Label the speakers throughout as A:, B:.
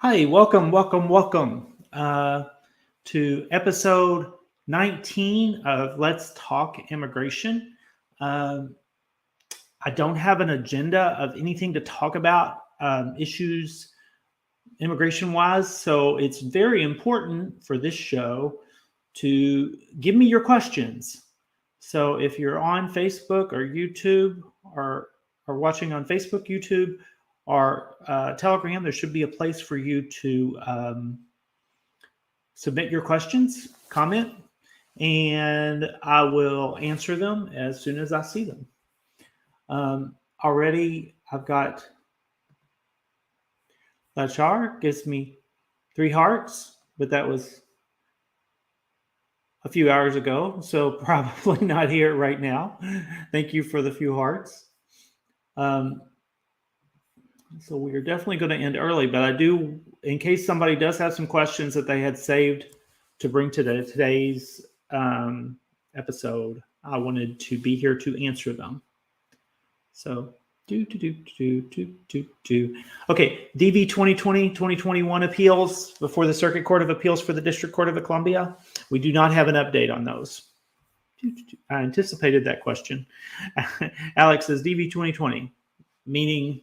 A: Hi, welcome to episode 19 of Let's Talk Immigration. Um, I don't have an agenda of anything to talk about issues immigration wise, so it's very important for this show to give me your questions. So if you're on Facebook or YouTube or watching on Facebook, YouTube, or Telegram, there should be a place for you to submit your questions, comment, and I will answer them as soon as I see them. Already, I've got Lachar gives me 3 hearts, but that was a few hours ago, so probably not here right now. Thank you for the few hearts. So we are definitely going to end early, but I do, in case somebody does have some questions that they had saved to bring to today's episode, I wanted to be here to answer them. So Okay, DV 2020-2021 appeals before the Circuit Court of Appeals for the District Court of Columbia. We do not have an update on those. I anticipated that question. Alex says DV 2020, meaning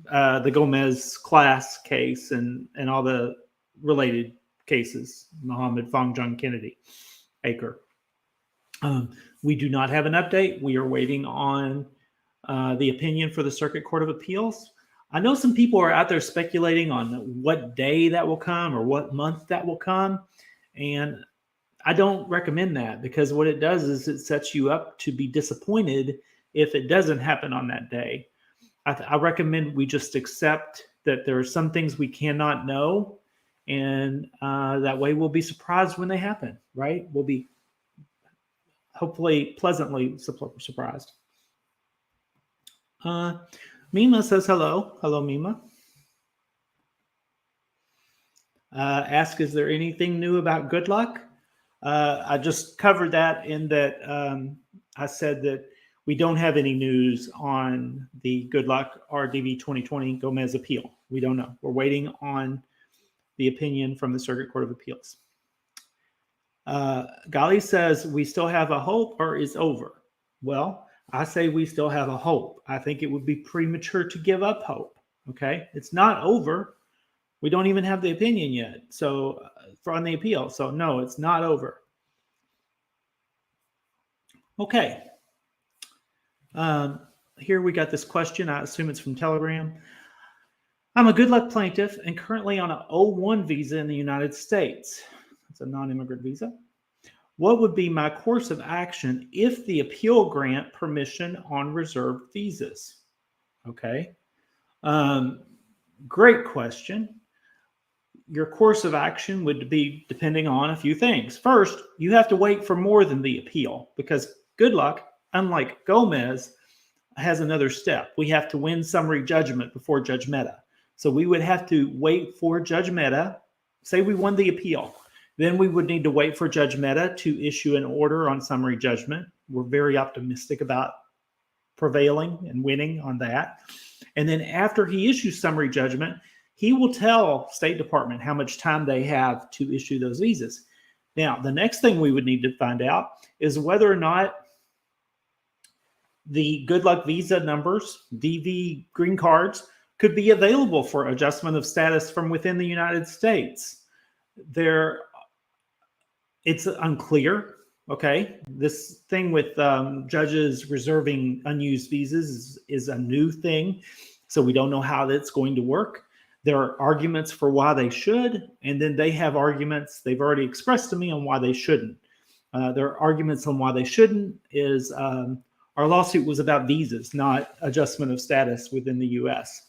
A: the Gomez class case and all the related cases, Mohammed, Fong, John Kennedy, Aker. We do not have an update. We are waiting on the opinion for the Circuit Court of Appeals. I know some people are out there speculating on what day that will come or what month that will come. And I don't recommend that, because what it does is it sets you up to be disappointed if it doesn't happen on that day. I recommend we just accept that there are some things we cannot know, and that way we'll be surprised when they happen, right? We'll be hopefully pleasantly surprised. Mima says hello. Hello, Mima. Ask, is there anything new about good luck? I just covered that in that I said that we don't have any news on the good luck RDV 2020 Gomez appeal. We don't know. We're waiting on the opinion from the Circuit Court of Appeals. Gali says, we still have a hope, or is over? Well, I say we still have a hope. I think it would be premature to give up hope. Okay. It's not over. We don't even have the opinion yet. So on the appeal. So no, it's not over. Okay. Here we got this question. I assume it's from Telegram. I'm a good luck plaintiff and currently on an O1 visa in the United States. It's a non-immigrant visa. What would be my course of action if the appeal grant permission on reserved visas? Okay. Great question. Your course of action would be depending on a few things. First, you have to wait for more than the appeal, because good luck, unlike Gomez, has another step. We have to win summary judgment before Judge Mehta. So we would have to wait for Judge Mehta. Say we won the appeal. Then we would need to wait for Judge Mehta to issue an order on summary judgment. We're very optimistic about prevailing and winning on that. And then after he issues summary judgment, he will tell State Department how much time they have to issue those visas. Now, the next thing we would need to find out is whether or not the good luck visa numbers, DV green cards, could be available for adjustment of status from within the United States. It's unclear. Okay. This thing with judges reserving unused visas is a new thing. So we don't know how that's going to work. There are arguments for why they should, and then they have arguments they've already expressed to me on why they shouldn't. There are arguments on why they shouldn't is our lawsuit was about visas, not adjustment of status within the U.S.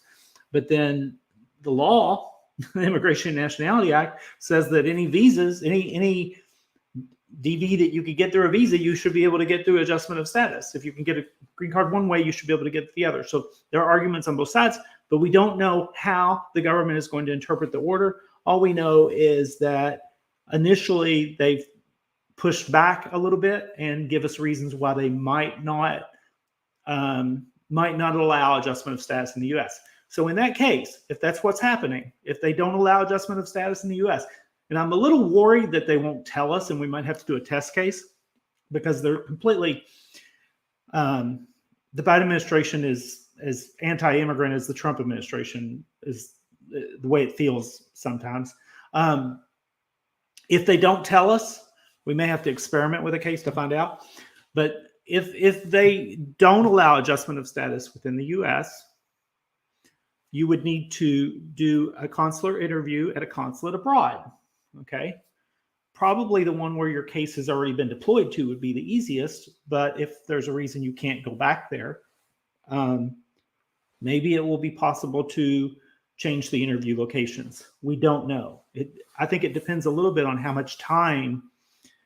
A: But then the law, the Immigration and Nationality Act, says that any visas, any DV that you could get through a visa, you should be able to get through adjustment of status. If you can get a green card one way, you should be able to get the other. So there are arguments on both sides, but we don't know how the government is going to interpret the order. All we know is that initially they've pushed back a little bit and give us reasons why they might not allow adjustment of status in the U.S. So in that case, if that's what's happening, if they don't allow adjustment of status in the U.S., and I'm a little worried that they won't tell us and we might have to do a test case because they're completely, the Biden administration is as anti-immigrant as the Trump administration is, the way it feels sometimes. If they don't tell us, we may have to experiment with a case to find out. But if they don't allow adjustment of status within the U.S., you would need to do a consular interview at a consulate abroad. Okay. Probably the one where your case has already been deployed to would be the easiest. But if there's a reason you can't go back there, maybe it will be possible to change the interview locations. We don't know. I think it depends a little bit on how much time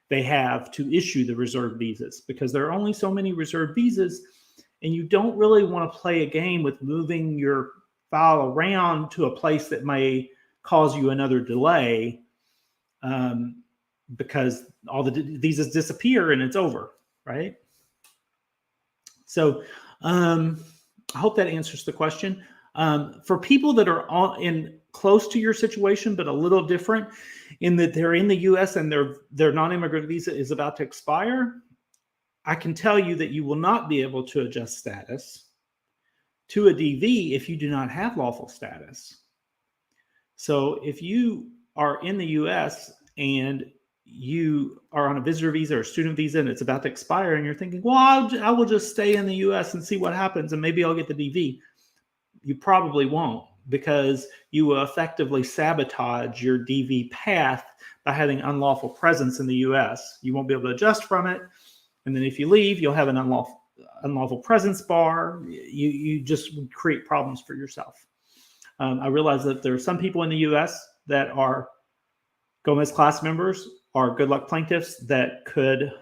A: they have to issue the reserve visas, because there are only so many reserve visas, and you don't really want to play a game with moving your file around to a place that may cause you another delay, because all the visas disappear and it's over, right? So I hope that answers the question. For people that are in close to your situation, but a little different in that they're in the U.S. and their non-immigrant visa is about to expire, I can tell you that you will not be able to adjust status to a DV if you do not have lawful status. So if you are in the U.S. and you are on a visitor visa or student visa and it's about to expire and you're thinking, well, I will just stay in the U.S. and see what happens and maybe I'll get the DV. You probably won't, because you will effectively sabotage your DV path by having unlawful presence in the U.S. You won't be able to adjust from it. And then if you leave, you'll have an unlawful presence bar. You just create problems for yourself. I realize that there are some people in the U.S. that are Gomez class members or good luck plaintiffs that could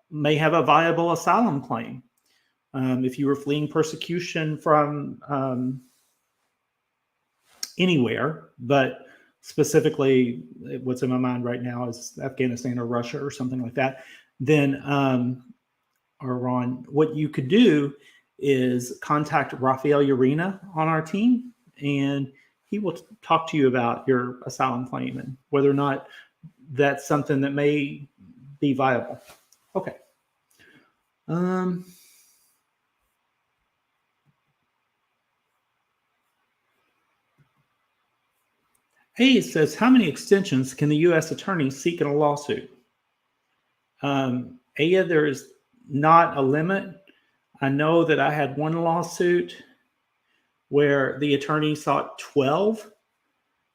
A: may have a viable asylum claim. If you were fleeing persecution from anywhere, but specifically what's in my mind right now is Afghanistan or Russia or something like that, then, or Iran, what you could do is contact Rafael Urena on our team, and he will talk to you about your asylum claim and whether or not that's something that may be viable. Okay. A says, how many extensions can the U.S. attorney seek in a lawsuit? There is not a limit. I know that I had one lawsuit where the attorney sought 12.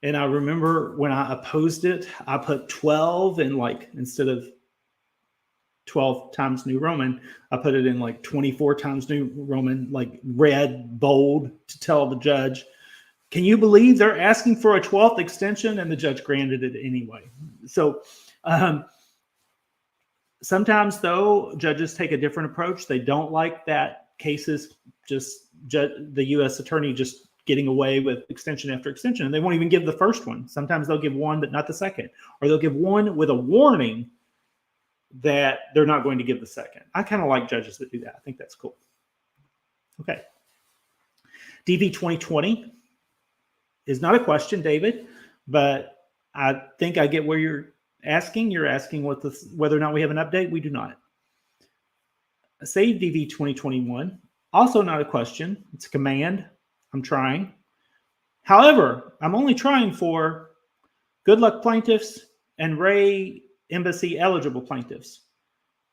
A: And I remember when I opposed it, I put 12 in, like, instead of 12 times New Roman, I put it in like 24 times New Roman, like red, bold, to tell the judge, can you believe they're asking for a 12th extension? And the judge granted it anyway. So sometimes, though, judges take a different approach. They don't like that cases just the U.S. attorney just getting away with extension after extension. And they won't even give the first one. Sometimes they'll give one, but not the second. Or they'll give one with a warning that they're not going to give the second. I kind of like judges that do that. I think that's cool. Okay. DV 2020 is not a question, David, but I think I get where you're asking. You're asking whether or not we have an update. We do not. Save DV 2021, also not a question. It's a command. I'm trying. However, I'm only trying for good luck plaintiffs and Ray Embassy eligible plaintiffs.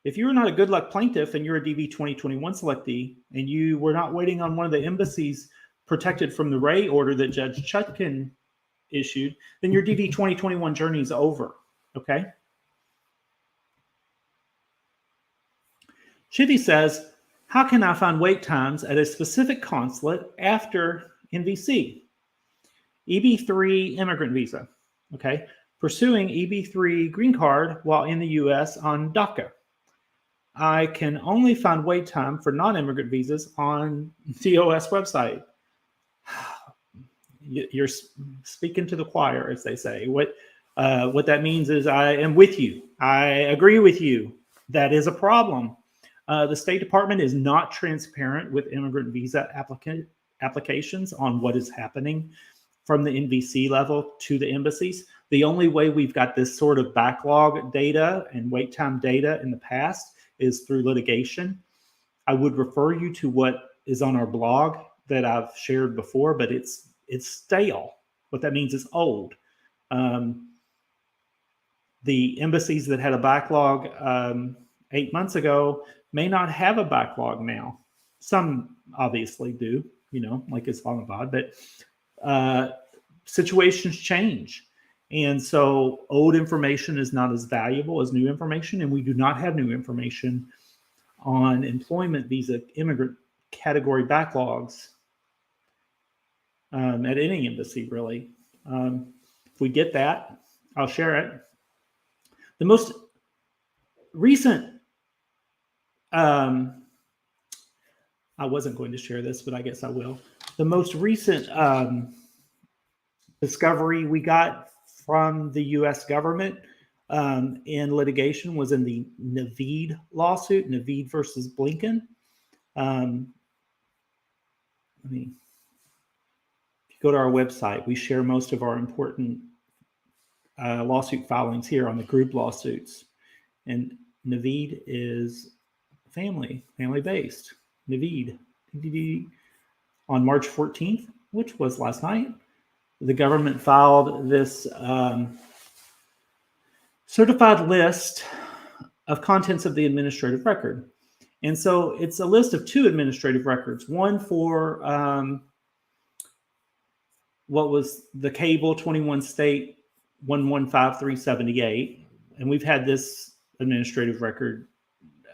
A: If you're not a good luck plaintiff and you're a DV 2021 selectee and you were not waiting on one of the embassies protected from the Ray order that Judge Chutkan issued, then your DV 2021 journey is over. Okay. Chivy says, how can I find wait times at a specific consulate after NVC? EB3 immigrant visa. Okay. Pursuing EB3 green card while in the U.S. on DACA. I can only find wait time for non-immigrant visas on DOS website. You're speaking to the choir, as they say. What that means is I am with you. I agree with you. That is a problem. The State Department is not transparent with immigrant visa applications on what is happening from the NVC level to the embassies. The only way we've got this sort of backlog data and wait time data in the past is through litigation. I would refer you to what is on our blog that I've shared before, but it's stale. What that means is old. The embassies that had a backlog 8 months ago may not have a backlog now. Some obviously do, like Islamabad, but situations change. And so old information is not as valuable as new information, and we do not have new information on employment visa immigrant category backlogs at any embassy, really. If we get that, I'll share it. The most recent, I wasn't going to share this, but I guess I will. The most recent discovery we got from the U.S. government in litigation was in the Navid lawsuit, Navid versus Blinken. If you go to our website, we share most of our important lawsuit filings here on the group lawsuits. And Navid is family-based. Navid. On March 14th, which was last night, the government filed this certified list of contents of the administrative record. And so it's a list of 2 administrative records, one for what was the cable 21 state 115378. And we've had this administrative record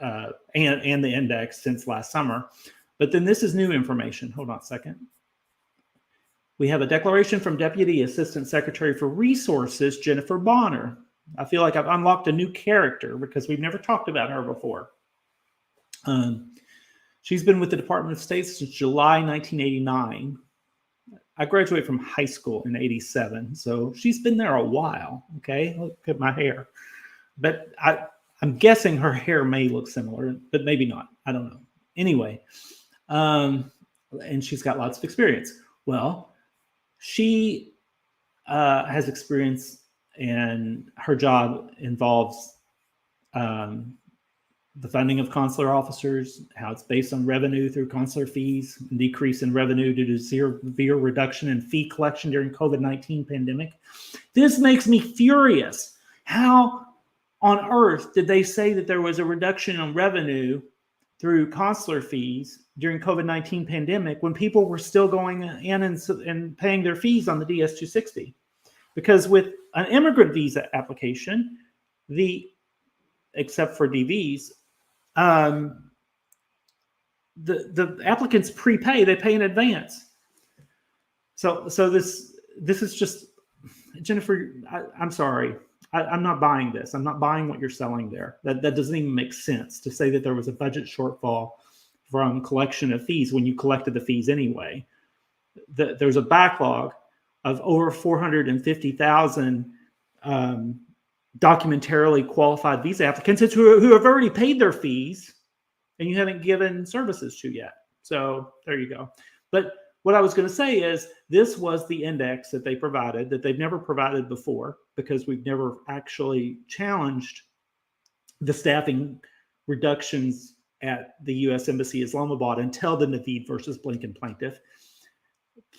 A: and the index since last summer. But then this is new information. Hold on a second. We have a declaration from Deputy Assistant Secretary for Resources, Jennifer Bonner. I feel like I've unlocked a new character because we've never talked about her before. She's been with the Department of State since July 1989. I graduated from high school in 87, so she's been there a while, okay? Look at my hair. But I'm guessing her hair may look similar, but maybe not. I don't know. Anyway, and she's got lots of experience. Well, she has experience, and her job involves the funding of consular officers, how it's based on revenue through consular fees, decrease in revenue due to severe reduction in fee collection during COVID-19 pandemic. This makes me furious. How on earth did they say that there was a reduction in revenue through consular fees during COVID-19 pandemic when people were still going in and paying their fees on the DS-260? Because with an immigrant visa application, except for DVs, the applicants prepay, they pay in advance. So this is just, Jennifer, I'm sorry. I'm not buying this. I'm not buying what you're selling there. That doesn't even make sense to say that there was a budget shortfall from collection of fees when you collected the fees anyway. There's a backlog of over 450,000 documentarily qualified visa applicants who have already paid their fees and you haven't given services to yet. So there you go. But what I was going to say is this was the index that they provided that they've never provided before because we've never actually challenged the staffing reductions at the U.S. Embassy Islamabad until the Navid versus Blinken plaintiff,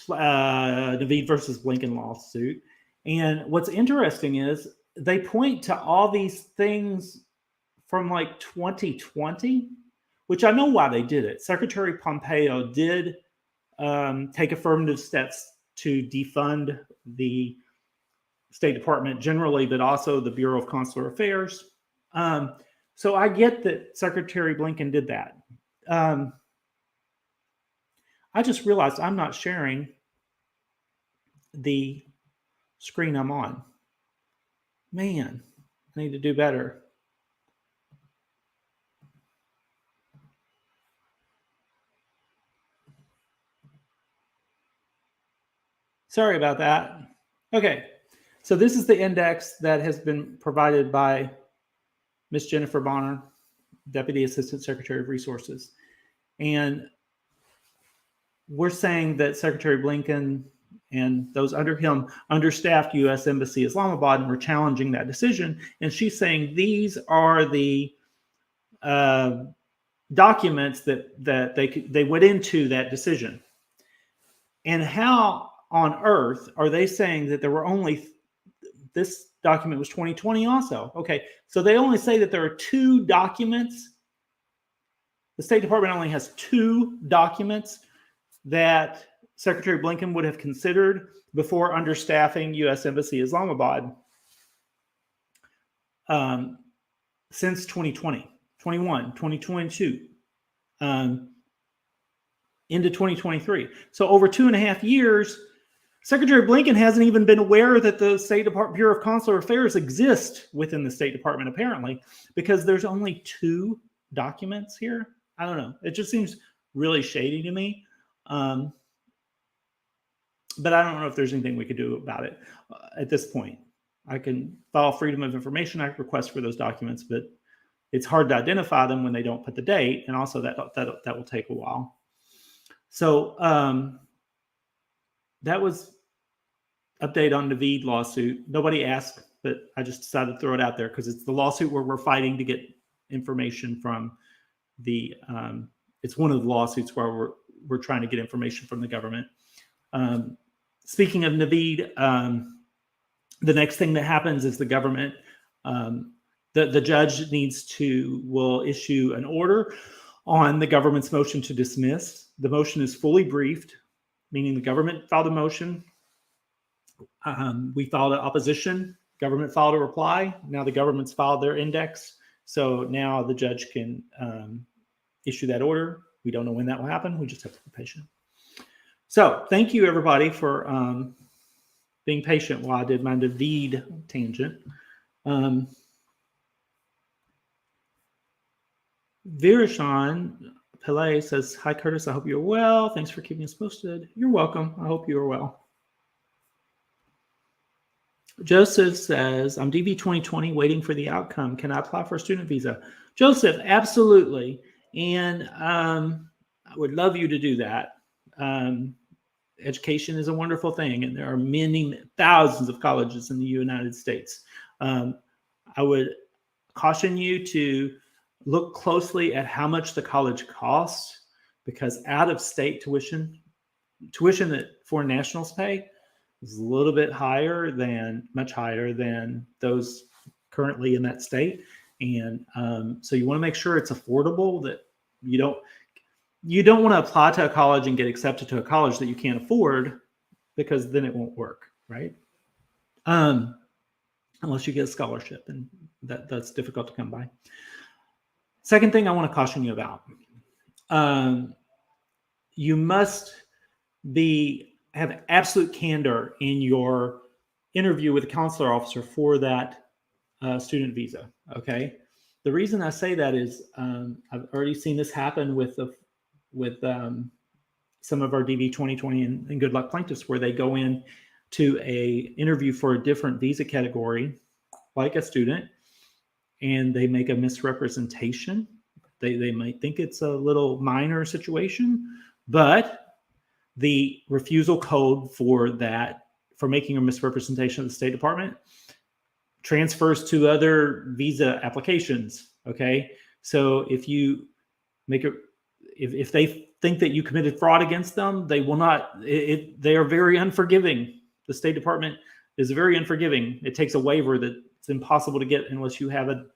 A: Navid versus Blinken lawsuit. And what's interesting is they point to all these things from like 2020, which I know why they did it. Secretary Pompeo did take affirmative steps to defund the State Department generally, but also the Bureau of Consular Affairs. So I get that Secretary Blinken did that. I just realized I'm not sharing the screen I'm on. Man, I need to do better. Sorry about that. Okay, so this is the index that has been provided by Ms. Jennifer Bonner, Deputy Assistant Secretary of Resources. And we're saying that Secretary Blinken and those under him understaffed U.S. Embassy Islamabad, and we're challenging that decision. And she's saying these are the documents that they went into that decision. And how on earth are they saying that there were only, this document was 2020 also? Okay, so they only say that there are 2 documents. The State Department only has 2 documents that Secretary Blinken would have considered before understaffing U.S. Embassy Islamabad since 2020, 21, 2022, into 2023. So over 2.5 years, Secretary Blinken hasn't even been aware that the State Department Bureau of Consular Affairs exists within the State Department, apparently, because there's only 2 documents here. I don't know. It just seems really shady to me. But I don't know if there's anything we could do about it at this point. I can file Freedom of Information Act request for those documents, but it's hard to identify them when they don't put the date, and also that will take a while. So that was update on the Navid lawsuit. Nobody asked, but I just decided to throw it out there because it's the lawsuit where we're fighting to get information from the. It's one of the lawsuits where we're trying to get information from the government. Speaking of Navid, the next thing that happens is the government, the judge will issue an order on the government's motion to dismiss. The motion is fully briefed, meaning the government filed a motion. We filed an opposition. Government filed a reply. Now the government's filed their index. So now the judge can issue that order. We don't know when that will happen. We just have to be patient. So thank you, everybody, for being patient while I did my Navid tangent. Virishan Pillay says, "Hi, Curtis. I hope you're well. Thanks for keeping us posted." You're welcome. I hope you are well. Joseph says, "I'm DV 2020 waiting for the outcome. Can I apply for a student visa?" Joseph, absolutely. And I would love you to do that. Education is a wonderful thing, and there are many thousands of colleges in the United States. I would caution you to look closely at how much the college costs, because out-of-state tuition that foreign nationals pay is a little bit much higher than those currently in that state. And so you want to make sure it's affordable, that you don't want to apply to a college and get accepted to a college that you can't afford, because then it won't work, right? Unless you get a scholarship, and that's difficult to come by. Second thing I want to caution you about, you must have absolute candor in your interview with a consular officer for that student visa, okay? The reason I say that is I've already seen this happen with some of our DV 2020 and good luck plaintiffs, where they go in to a interview for a different visa category, like a student, and they make a misrepresentation. They might think it's a little minor situation, but the refusal code for making a misrepresentation of the State Department transfers to other visa applications. Okay, so if you if they think that you committed fraud against them, they will not. They are very unforgiving. The State Department is very unforgiving. It takes a waiver that it's impossible to get unless you have an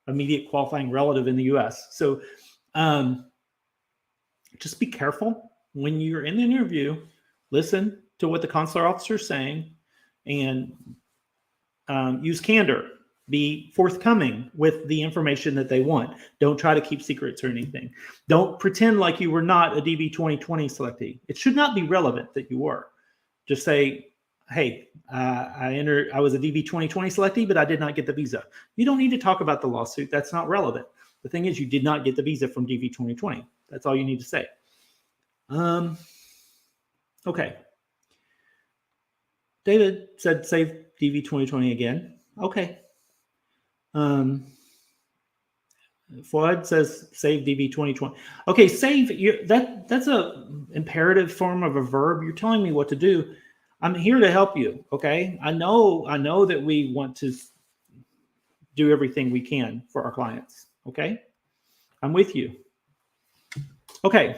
A: immediate qualifying relative in the U.S. So just be careful when you're in the interview. Listen to what the consular officer is saying, and use candor. Be forthcoming with the information that they want. Don't try to keep secrets or anything. Don't pretend like you were not a DV 2020 selectee. It should not be relevant that you were. Just say, hey, I was a DV 2020 selectee, but I did not get the visa. You don't need to talk about the lawsuit. That's not relevant. The thing is, you did not get the visa from DV 2020. That's all you need to say. Okay. David said, save DV 2020 again. Okay. Fuad says save DV 2020. Okay, save. That's a imperative form of a verb. You're telling me what to do. I'm here to help you. Okay, I know that we want to do everything we can for our clients. Okay, I'm with you. Okay.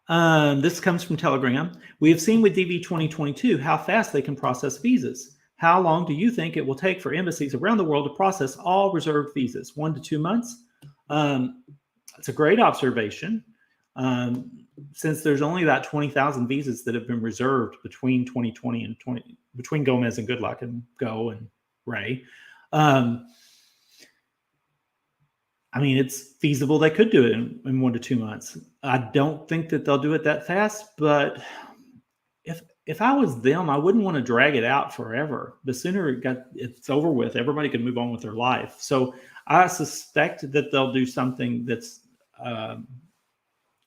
A: This comes from Telegram. We have seen with DV 2022 how fast they can process visas. How long do you think it will take for embassies around the world to process all reserved visas? 1 to 2 months? It's a great observation. Since there's only about 20,000 visas that have been reserved between 2020 and between Gomez and Goodluck and Go and Ray. I mean, it's feasible they could do it in 1 to 2 months. I don't think that they'll do it that fast, but if I was them, I wouldn't want to drag it out forever. The sooner it's over with, everybody can move on with their life. So I suspect that they'll do something that's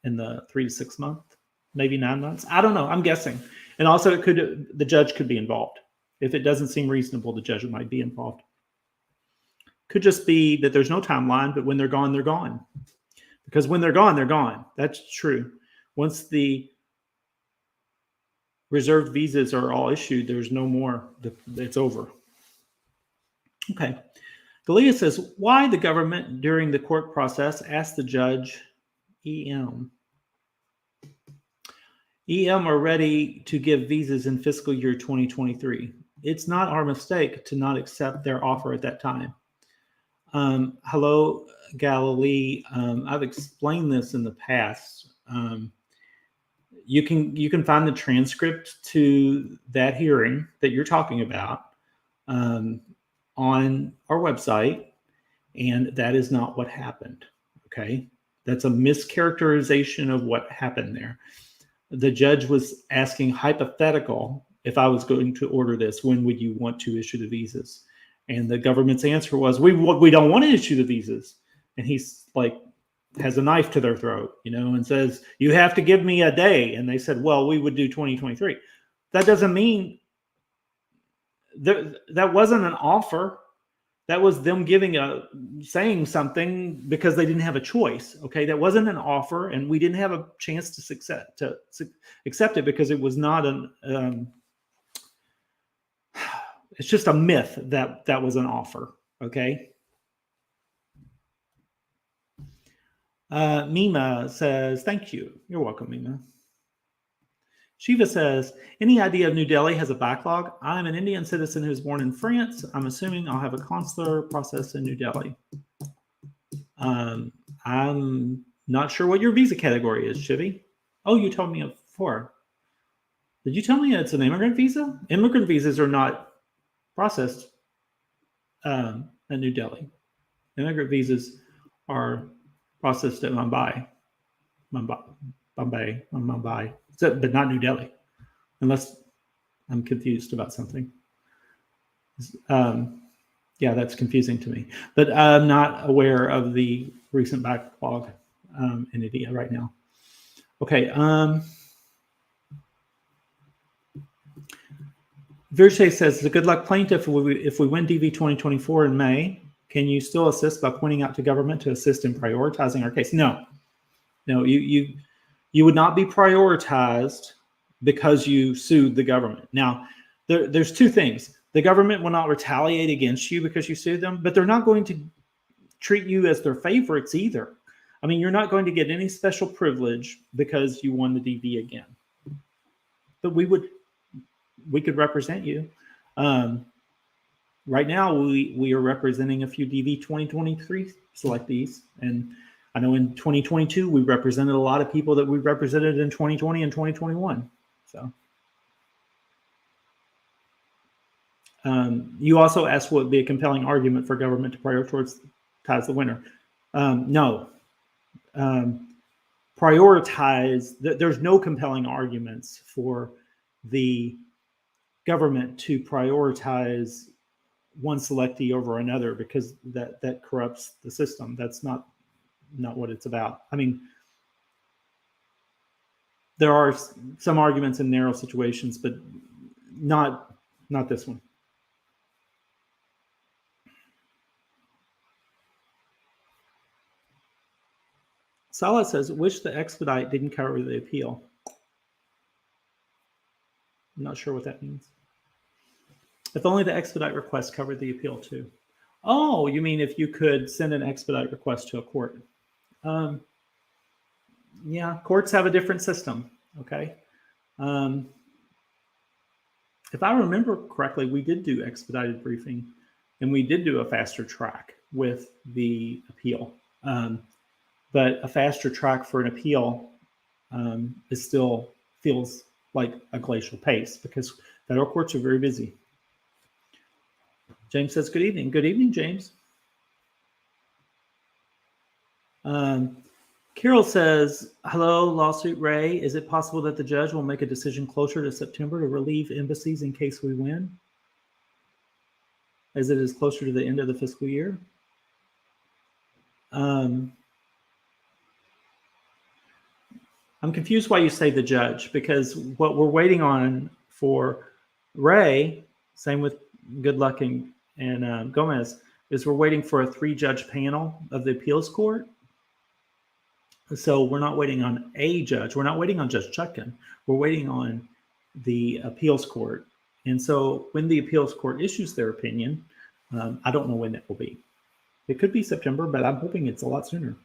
A: in the 3 to 6 month, maybe 9 months. I don't know. I'm guessing. And also, the judge could be involved. If it doesn't seem reasonable, the judge might be involved. Could just be that there's no timeline, but when they're gone, they're gone. Because when they're gone, they're gone. That's true. Once the reserved visas are all issued, there's no more. It's over. Okay. Galia says, why the government during the court process asked the judge, EM are ready to give visas in fiscal year 2023. It's not our mistake to not accept their offer at that time. Hello, Galilee. I've explained this in the past. You can find the transcript to that hearing that you're talking about on our website, and that is not what happened. Okay, that's a mischaracterization of what happened there. The judge was asking hypothetical, if I was going to order this, when would you want to issue the visas? And the government's answer was, we don't want to issue the visas. And he's like, has a knife to their throat, and says, you have to give me a day. And they said, well, we would do 2023. That doesn't mean that wasn't an offer. That was them saying something because they didn't have a choice. Okay. That wasn't an offer. And we didn't have a chance to accept it because it was not it's just a myth that was an offer. Okay. Mima says, thank you. You're welcome, Mima. Shiva says, any idea of New Delhi has a backlog? I'm an Indian citizen who's born in France. I'm assuming I'll have a consular process in New Delhi. I'm not sure what your visa category is, Shivy. Oh, you told me before. Did you tell me it's an immigrant visa? Immigrant visas are not processed at New Delhi. Immigrant visas are processed at Mumbai, but not New Delhi, unless I'm confused about something. Yeah, that's confusing to me. But I'm not aware of the recent backlog in India right now. Okay. Virche says, the good luck plaintiff, if we win DV 2024 in May, can you still assist by pointing out to government to assist in prioritizing our case? No, you would not be prioritized because you sued the government. Now, there's two things. The government will not retaliate against you because you sued them, but they're not going to treat you as their favorites either. I mean, you're not going to get any special privilege because you won the DV again. But we could represent you. Right now, we are representing a few DV 2023 selectees. And I know in 2022, we represented a lot of people that we represented in 2020 and 2021. So you also asked what would be a compelling argument for government to prioritize the winner. No. Prioritize, there's no compelling arguments for the government to prioritize one selectee over another because that corrupts the system. That's not what it's about. I mean, there are some arguments in narrow situations, but not this one. Salah says, wish the expedite didn't cover the appeal. I'm not sure what that means. If only the expedite request covered the appeal too. Oh, you mean if you could send an expedite request to a court? Yeah, courts have a different system. Okay. If I remember correctly, we did do expedited briefing, and we did do a faster track with the appeal. But a faster track for an appeal is still feels like a glacial pace because federal courts are very busy. James says, good evening. Good evening, James. Carol says, hello, Lawsuit Ray. Is it possible that the judge will make a decision closer to September to relieve embassies in case we win, as it is closer to the end of the fiscal year? I'm confused why you say the judge, because what we're waiting on for Ray, same with Good Luck and Gomez, is we're waiting for a 3-judge panel of the appeals court. So we're not waiting on a judge. We're not waiting on Judge Chutkan. We're waiting on the appeals court. And so when the appeals court issues their opinion, I don't know when that will be. It could be September, but I'm hoping it's a lot sooner.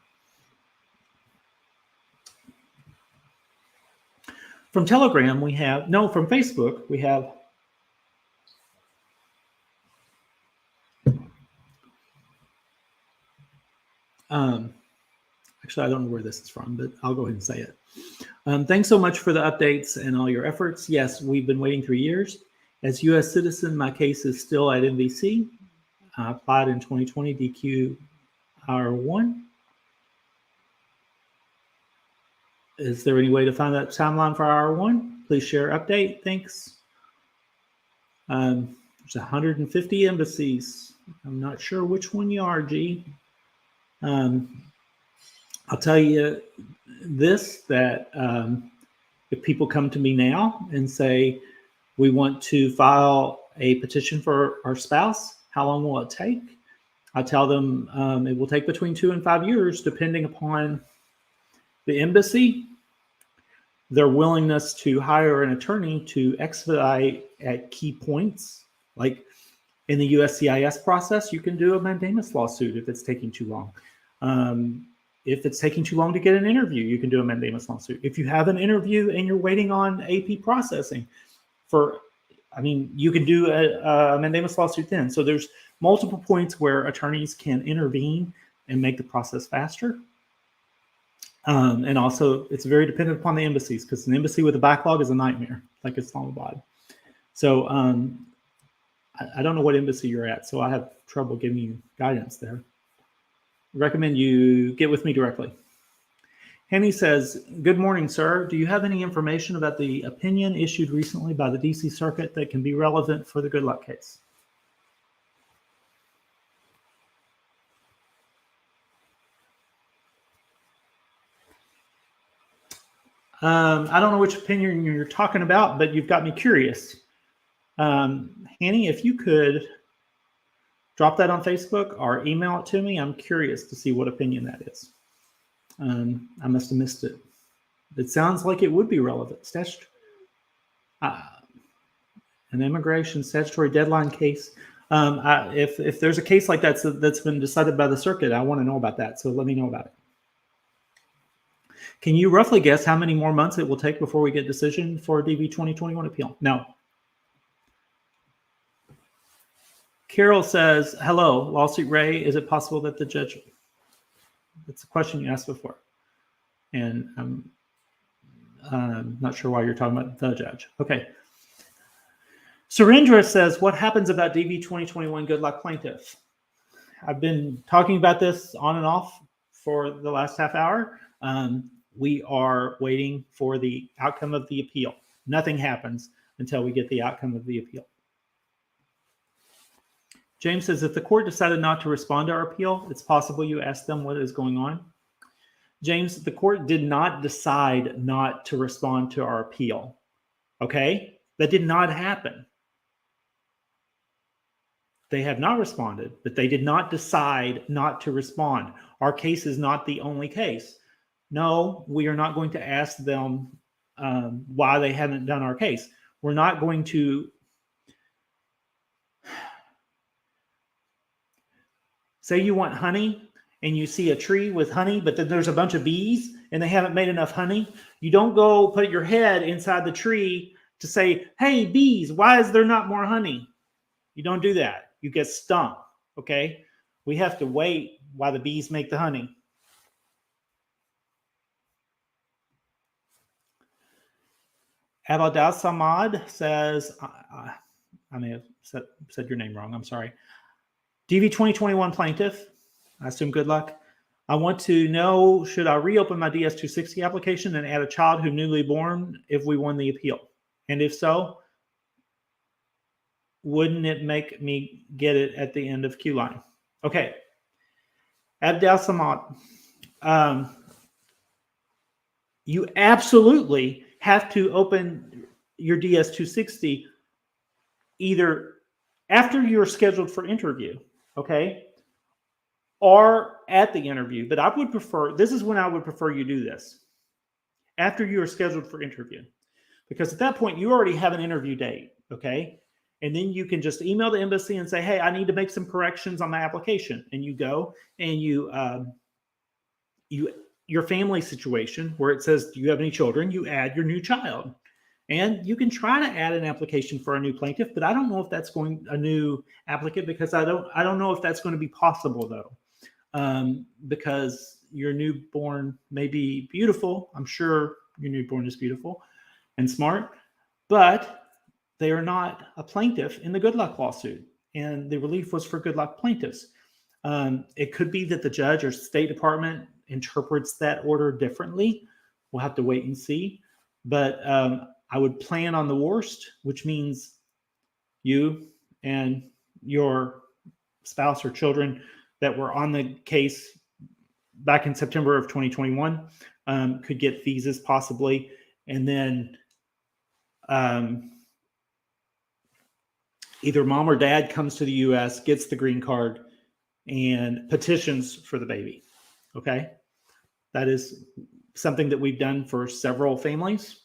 A: From Telegram, we have, no, from Facebook, we have actually, I don't know where this is from, but I'll go ahead and say it. Thanks so much for the updates and all your efforts. Yes, we've been waiting 3 years. As U.S. citizen, my case is still at NVC. I applied in 2020 DQ R1. Is there any way to find that timeline for R1? Please share update. Thanks. There's 150 embassies. I'm not sure which one you are, G. I'll tell you this, that if people come to me now and say, we want to file a petition for our spouse, how long will it take? I tell them it will take between 2 and 5 years, depending upon the embassy, their willingness to hire an attorney to expedite at key points. Like in the USCIS process, you can do a mandamus lawsuit if it's taking too long. If it's taking too long to get an interview, you can do a mandamus lawsuit. If you have an interview and you're waiting on AP processing you can do a mandamus lawsuit then. So there's multiple points where attorneys can intervene and make the process faster. And also, it's very dependent upon the embassies, because an embassy with a backlog is a nightmare, like Islamabad. So I don't know what embassy you're at, so I have trouble giving you guidance there. Recommend you get with me directly. Henny says, good morning, sir. Do you have any information about the opinion issued recently by the DC Circuit that can be relevant for the Good Luck case? I don't know which opinion you're talking about, but you've got me curious. Hanny, if you could drop that on Facebook or email it to me, I'm curious to see what opinion that is. I must have missed it. It sounds like it would be relevant. An immigration statutory deadline case. If there's a case like that that's been decided by the circuit, I want to know about that. So let me know about it. Can you roughly guess how many more months it will take before we get decision for a DV 2021 appeal? No. Carol says, hello, Lawsuit Ray. Is it possible that the judge... That's a question you asked before. And I'm not sure why you're talking about the judge. Okay. Surendra says, what happens about DV 2021 Good Luck plaintiff? I've been talking about this on and off for the last half hour. We are waiting for the outcome of the appeal. Nothing happens until we get the outcome of the appeal. James says, if the court decided not to respond to our appeal, it's possible you ask them what is going on. James, the court did not decide not to respond to our appeal. Okay? That did not happen. They have not responded, but they did not decide not to respond. Our case is not the only case. No, we are not going to ask them why they haven't done our case. We're not going to say you want honey and you see a tree with honey, but then there's a bunch of bees and they haven't made enough honey. You don't go put your head inside the tree to say, hey, bees, why is there not more honey? You don't do that. You get stung, okay? We have to wait while the bees make the honey. Abadal Samad says, I may have said your name wrong. I'm sorry. DV 2021 plaintiff. I assume good luck. I want to know, should I reopen my DS-260 application and add a child who newly born if we won the appeal? And if so, wouldn't it make me get it at the end of Q line? Okay. Abdel Samad. You absolutely have to open your DS-260 either after you're scheduled for interview, okay, or at the interview. But I would prefer, this is when I would prefer you do this, after you are scheduled for interview. Because at that point, you already have an interview date, okay? And then you can just email the embassy and say, hey, I need to make some corrections on my application. And you go and your family situation where it says, do you have any children? You add your new child. And you can try to add an application for a new plaintiff, but I don't know if that's a new applicant, because I don't know if that's going to be possible though, because your newborn may be beautiful. I'm sure your newborn is beautiful and smart, but they are not a plaintiff in the good luck lawsuit, and the relief was for good luck plaintiffs. It could be that the judge or State Department interprets that order differently. We'll have to wait and see, but I would plan on the worst, which means you and your spouse or children that were on the case back in September of 2021 could get visas possibly. And then either mom or dad comes to the U.S., gets the green card, and petitions for the baby. Okay? That is something that we've done for several families.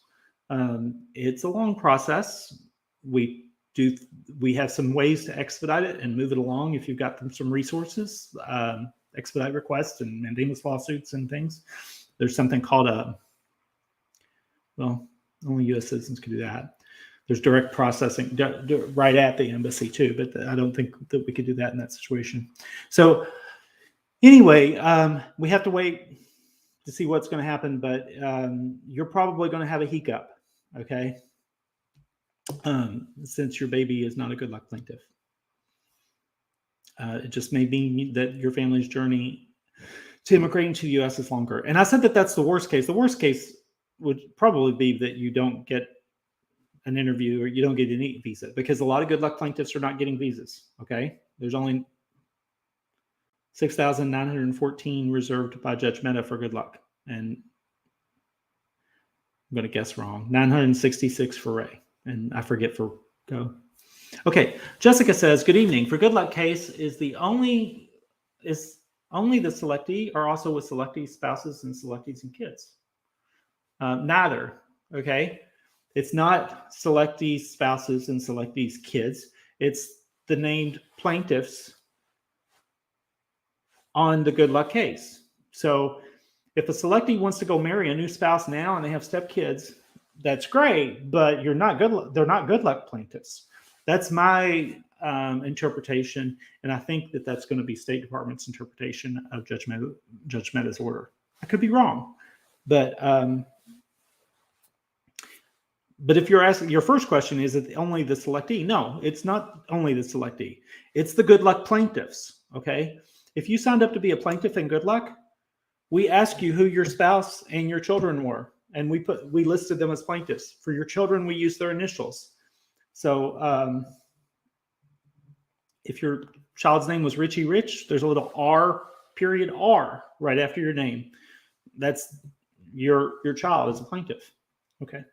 A: It's a long process. We have some ways to expedite it and move it along if you've got some resources, expedite requests and mandamus lawsuits and things. There's something called only U.S. citizens can do that. There's direct processing right at the embassy too, but I don't think that we could do that in that situation. So anyway, we have to wait to see what's going to happen, but you're probably going to have a hiccup, okay? Since your baby is not a good luck plaintiff. It just may mean that your family's journey to immigrating to the U.S. is longer. And I said that that's the worst case. The worst case would probably be that you don't get an interview or you don't get any visa, because a lot of good luck plaintiffs are not getting visas, okay? There's only 6,914 reserved by Judge Mehta for good luck. And I'm going to guess wrong. 966 for Ray. And I forget for Go. Okay. Jessica says, good evening. For good luck case, is only the selectee or also with selectee spouses and selectees and kids? Neither. Okay. It's not selectee spouses and selectees kids. It's the named plaintiffs on the good luck case. So if a selectee wants to go marry a new spouse now and they have stepkids, that's great, but they're not good luck plaintiffs. That's my interpretation, and I think that that's going to be State Department's interpretation of Judge Mehta's order. I could be wrong, but if you're asking, your first question, is it only the selectee? No, it's not only the selectee. It's the good luck plaintiffs, okay? If you signed up to be a plaintiff in good luck, we ask you who your spouse and your children were, and we listed them as plaintiffs. For your children, we use their initials. So if your child's name was Richie Rich, there's a little R right after your name. That's your child is a plaintiff. Okay.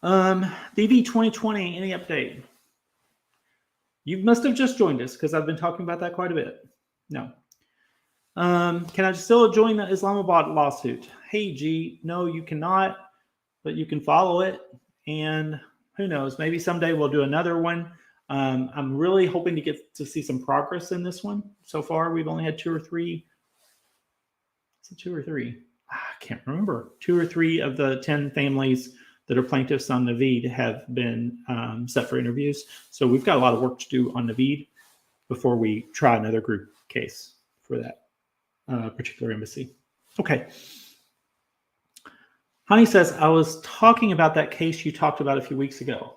A: DV 2020, any update? You must have just joined us because I've been talking about that quite a bit. No. Can I still join the Islamabad lawsuit? Hey, G, no, you cannot, but you can follow it. And who knows, maybe someday we'll do another one. I'm really hoping to get to see some progress in this one. So far, we've only had 2 or 3. Is it 2 or 3? I can't remember. 2 or 3 of the 10 families that are plaintiffs on Navid have been set for interviews. So we've got a lot of work to do on Navid before we try another group case for that particular embassy. Okay. Honey says, I was talking about that case you talked about a few weeks ago.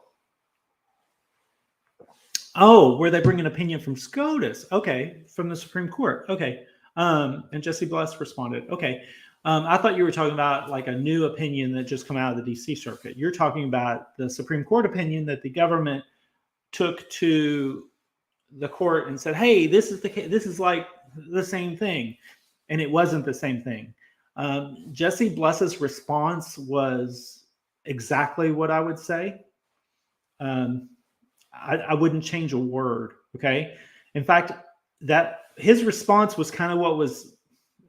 A: Oh, where they bring an opinion from SCOTUS. Okay, from the Supreme Court. Okay. And Jesse Bless responded. Okay. I thought you were talking about like a new opinion that just come out of the DC Circuit. You're talking about the Supreme Court opinion that the government took to the court and said, hey, this is like the same thing. And it wasn't the same thing. Jesse Bless's response was exactly what I would say. I wouldn't change a word. Okay. In fact, that his response was kind of what was,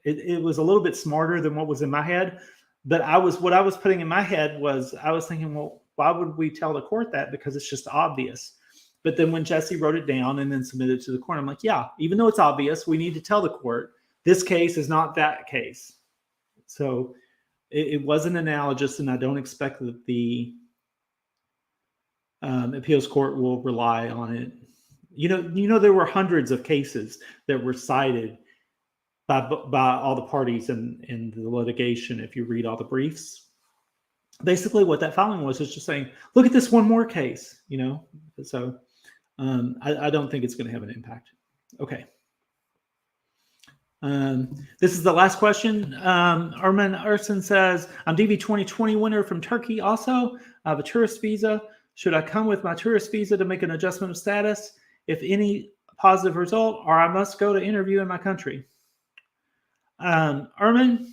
A: it was a little bit smarter than what was in my head. But what I was putting in my head was, I was thinking, well, why would we tell the court that? Because it's just obvious. But then when Jesse wrote it down and then submitted it to the court, I'm like, yeah, even though it's obvious, we need to tell the court this case is not that case. So it wasn't analogous, and I don't expect that the appeals court will rely on it. You know, there were hundreds of cases that were cited by all the parties in the litigation. If you read all the briefs, basically what that filing was is just saying, look at this one more case. You know, so I don't think it's going to have an impact. Okay. This is the last question. Arman Arson says, I'm DV 2020 winner from Turkey. Also, I have a tourist visa. Should I come with my tourist visa to make an adjustment of status, if any positive result, or I must go to interview in my country? Arman,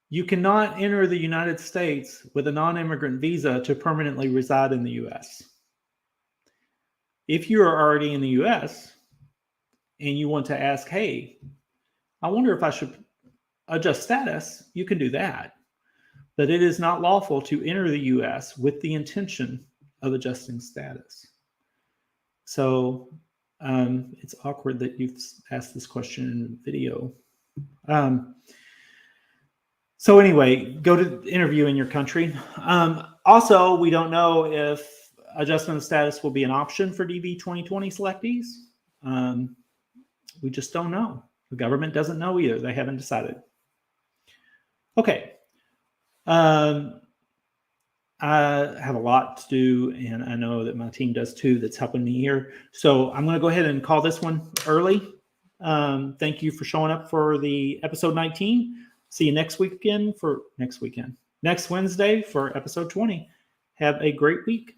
A: you cannot enter the United States with a non-immigrant visa to permanently reside in the U.S. If you are already in the U.S., and you want to ask, hey, I wonder if I should adjust status, you can do that. But it is not lawful to enter the U.S. with the intention of adjusting status. So it's awkward that you've asked this question in the video. So anyway, go to interview in your country. Also, we don't know if adjustment of status will be an option for DV 2020 selectees. We just don't know. The government doesn't know either. They haven't decided. Okay. I have a lot to do, and I know that my team does too that's helping me here. So I'm going to go ahead and call this one early. Thank you for showing up for the episode 19. See you next Wednesday for episode 20. Have a great week.